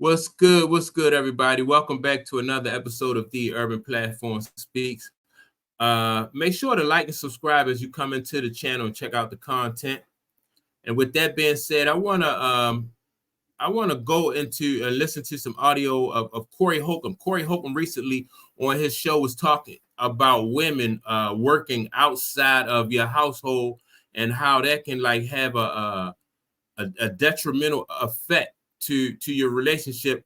What's good? What's good, everybody? Welcome back to another episode of The Urban Platform Speaks. Make sure to like and subscribe as you come into the channel and check out the content. And with that being said, I wanna go into and listen to some audio of Corey Holcomb. Corey Holcomb recently on his show was talking about women working outside of your household and how that can like have a detrimental effect to your relationship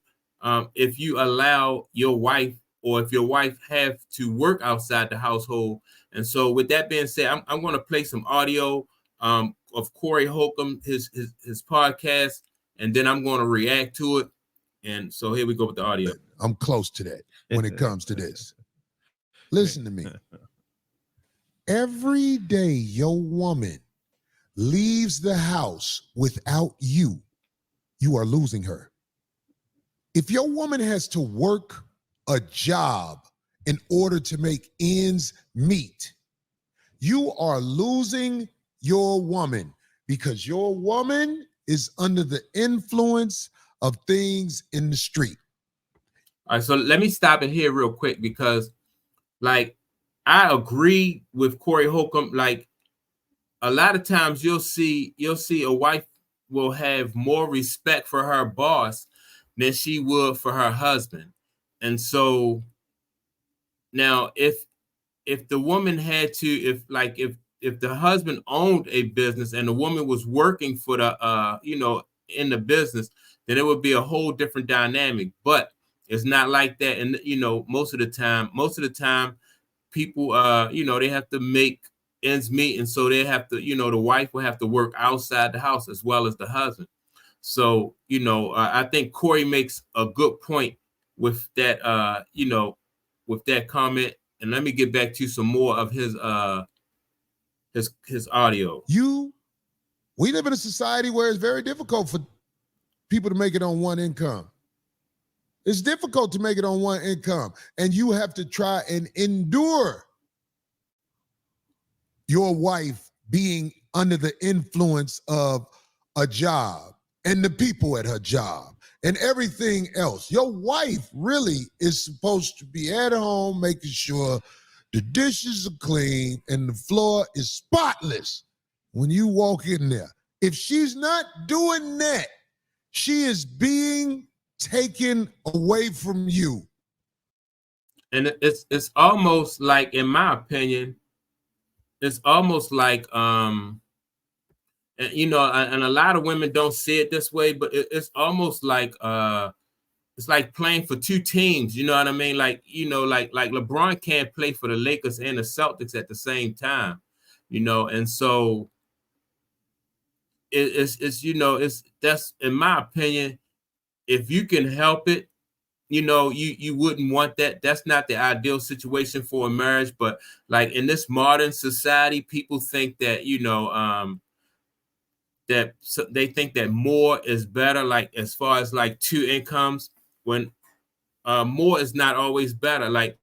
if you allow your wife or if your wife have to work outside the household. And so with that being said, I'm going to play some audio of Corey Holcomb, his podcast, and then I'm going to react to it. And so here we go with the audio. I'm close to that when it comes to this. Listen to me. Every day your woman leaves the house without you, you are losing her. If your woman has to work a job in order to make ends meet, you are losing your woman because your woman is under the influence of things in the street. All right, so let me stop it here real quick because, like, I agree with Corey Holcomb. Like, a lot of times you'll see a wife will have more respect for her boss than she would for her husband. And so now if the woman had to, if the husband owned a business and the woman was working for the in the business, then it would be a whole different dynamic. But it's not like that. And most of the time people they have to make ends meet, and so they have to, the wife will have to work outside the house as well as the husband. So I think Corey makes a good point with that with that comment. And let me get back to some more of his audio. We live in a society where it's very difficult for people to make it on one income. It's difficult to make it on one income, and you have to try and endure your wife being under the influence of a job and the people at her job and everything else. Your wife really is supposed to be at home making sure the dishes are clean and the floor is spotless when you walk in there. If she's not doing that, she is being taken away from you. And it's almost like, in my opinion, it's almost like and a lot of women don't see it this way, but it's almost like it's like playing for two teams. You know what I mean? Like like LeBron can't play for the Lakers and the Celtics at the same time. And so it's that's, in my opinion, if you can help it, you wouldn't want that. That's not the ideal situation for a marriage. But like in this modern society, people think that, they think that more is better, like as far as like two incomes, when more is not always better.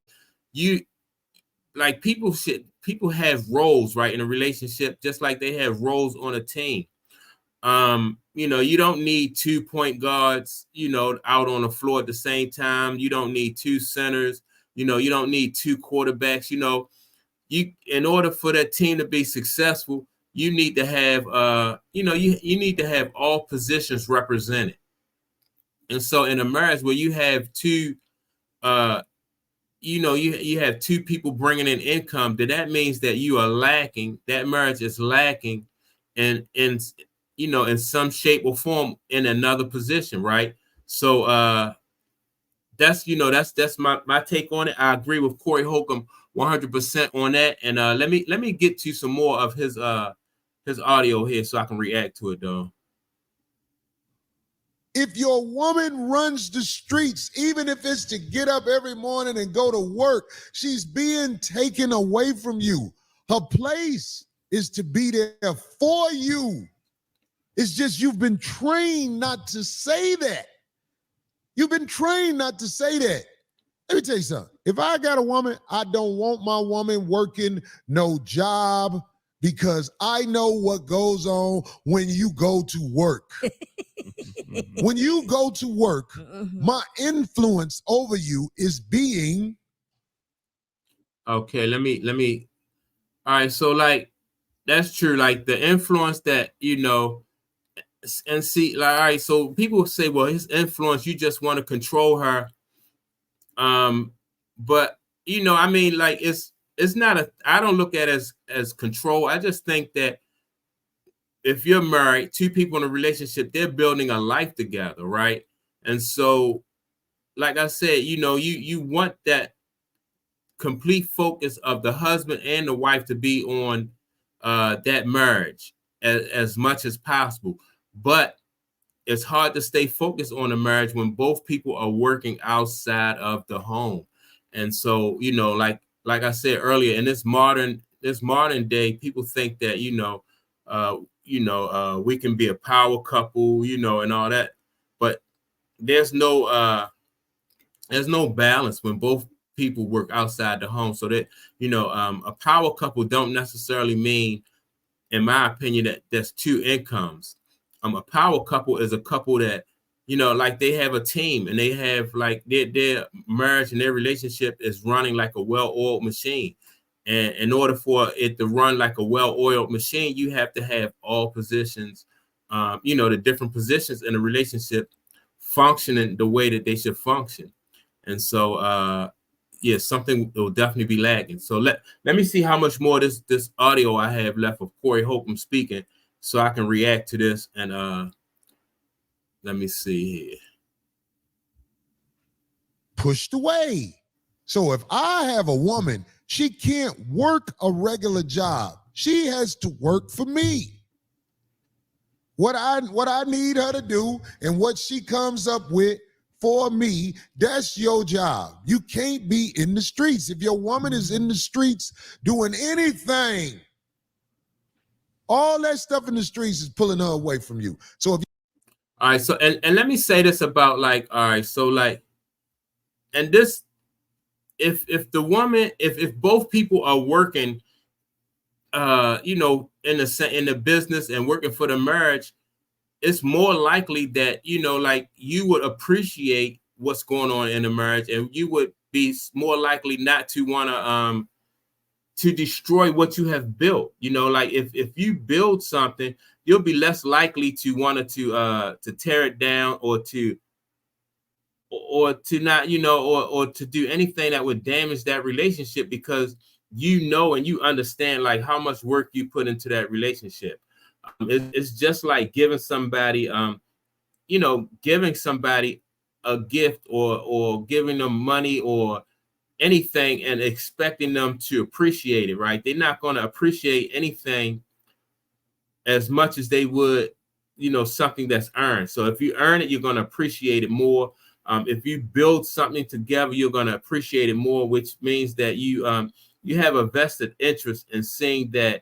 People have roles, right, in a relationship, just like they have roles on a team. You don't need 2 point guards, out on the floor at the same time. You don't need two centers. You don't need two quarterbacks. In order for that team to be successful, you need to have, you need to have all positions represented. And so in a marriage where you have two, you have two people bringing in income, that means that you are lacking. That marriage is lacking in some shape or form in another position, right? So that's my take on it. I agree with Corey Holcomb 100% on that. And let me get to some more of his audio here so I can react to it, though. If your woman runs the streets, even if it's to get up every morning and go to work, she's being taken away from you. Her place is to be there for you. It's just you've been trained not to say that. You've been trained not to say that. Let me tell you something. If I got a woman, I don't want my woman working no job, because I know what goes on when you go to work. When you go to work, my influence over you is being. Okay, let me. All right, so like that's true. Like the influence that and see, like all right, so people say, well, his influence, you just want to control her. But I mean, like it's not a. I don't look at it as control. I just think that if you're married, two people in a relationship, they're building a life together, right? And so, like I said, you want that complete focus of the husband and the wife to be on that marriage as much as possible. But it's hard to stay focused on a marriage when both people are working outside of the home. And so, like I said earlier, in this modern day, people think that we can be a power couple, and all that, but there's no balance when both people work outside the home. So that a power couple don't necessarily mean, in my opinion, that there's two incomes. A power couple is a couple that like they have a team, and they have like their marriage and their relationship is running like a well-oiled machine. And in order for it to run like a well-oiled machine, you have to have all positions, the different positions in a relationship functioning the way that they should function. And so, yeah, something will definitely be lagging. So let me see how much more this audio I have left of Corey Holcomb speaking, so I can react to this. And let me see here. Pushed away. So if I have a woman, she can't work a regular job. She has to work for me. What I need her to do and what she comes up with for me, that's your job. You can't be in the streets. If your woman is in the streets doing anything, all that stuff in the streets is pulling her away from you. So if all right, so and let me say this about like, all right, so like, and this, if the woman, if both people are working, in the business and working for the marriage, it's more likely that like you would appreciate what's going on in the marriage, and you would be more likely not to want to destroy what you have built. Like if you build something, you'll be less likely to want to tear it down, or to not, or to do anything that would damage that relationship, because and you understand like how much work you put into that relationship. It's just like giving somebody a gift, or giving them money or anything, and expecting them to appreciate it, right? They're not going to appreciate anything as much as they would, something that's earned. So if you earn it, you're going to appreciate it more. If you build something together, you're going to appreciate it more, which means that you have a vested interest in seeing that,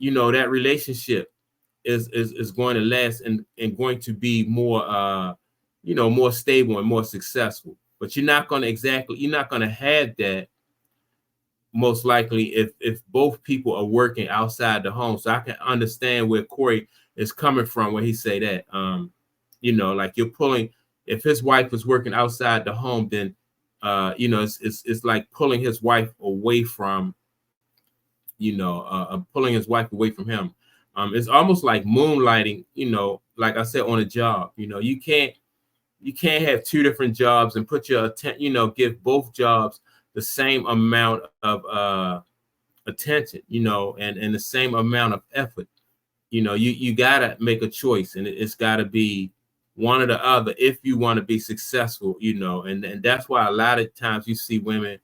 that relationship is going to last, and going to be more, more stable and more successful. But you're not going to have that, most likely, if both people are working outside the home. So I can understand where Corey is coming from when he say that, like you're pulling, if his wife is working outside the home, then it's like pulling his wife away from, pulling his wife away from him. It's almost like moonlighting, like I said, on a job. You can't have two different jobs and put your give both jobs the same amount of attention, and the same amount of effort. You gotta make a choice, and it's gotta be one or the other if you want to be successful, and that's why a lot of times you see women,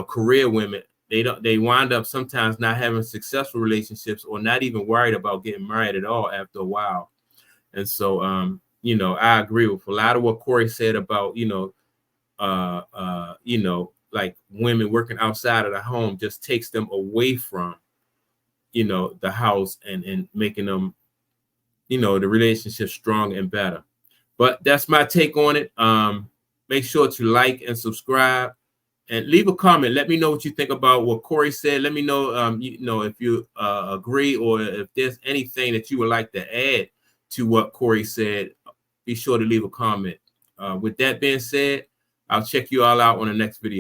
career women, they wind up sometimes not having successful relationships, or not even worried about getting married at all after a while. And so I agree with a lot of what Corey said about, like women working outside of the home just takes them away from, the house, and making them, the relationship strong and better. But that's my take on it. Make sure to like and subscribe, and leave a comment. Let me know what you think about what Corey said. Let me know, if you agree, or if there's anything that you would like to add to what Corey said. Be sure to leave a comment. With that being said, I'll check you all out on the next video.